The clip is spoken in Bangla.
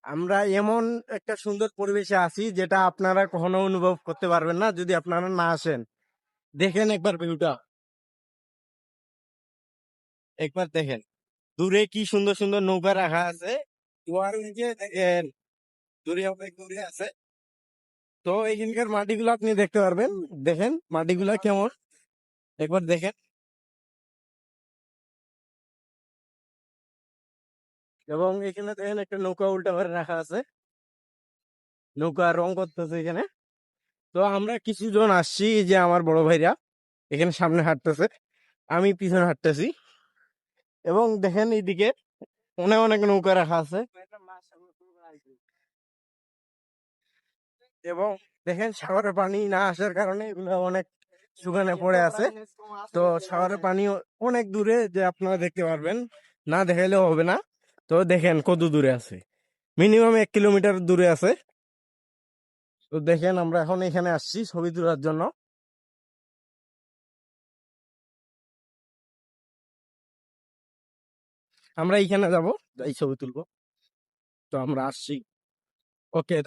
আমরা এমন একটা সুন্দর পরিবেশে আছি যেটা আপনারা কখনো অনুভব করতে পারবেন না যদি আপনারা না আসেন। দেখেন একবার ভিউটা, একবার দেখেন দূরে কি সুন্দর সুন্দর নৌকা রাখা আছে। জোয়ার নিচে দেখেন দূরে অনেক দূরে আছে। তো এইখানকার মাটিগুলো আপনি দেখতে পারবেন, দেখেন মাটিগুলা কেমন, একবার দেখেন। এবং এখানে দেখেন একটা নৌকা উল্টা করে রাখা আছে, নৌকা রং করতেছে এখানে। তো আমরা কিছু জন আসছি, এই যে আমার বড় ভাইরা এখানে সামনে হাঁটতেছে, আমি পিছনে হাঁটতেছি। এবং দেখেন এইদিকে অনেক অনেক নৌকা রাখা আছে। এবং দেখেন সাগরের পানি না আসার কারণে এগুলো অনেক শুকানে পড়ে আছে। তো সাগরের পানি অনেক দূরে, যে আপনারা দেখতে পারবেন, না দেখাইলেও হবে না। তো দেখেন কত দূরে আছে, মিনিমাম 1 কিলোমিটার দূরে আছে। তো দেখেন আমরা এখন এখানে আসছি ছবি তোলার জন্য। আমরা এইখানে যাব, এই ছবি তুলবো। তো আমরা আসছি। ওকে।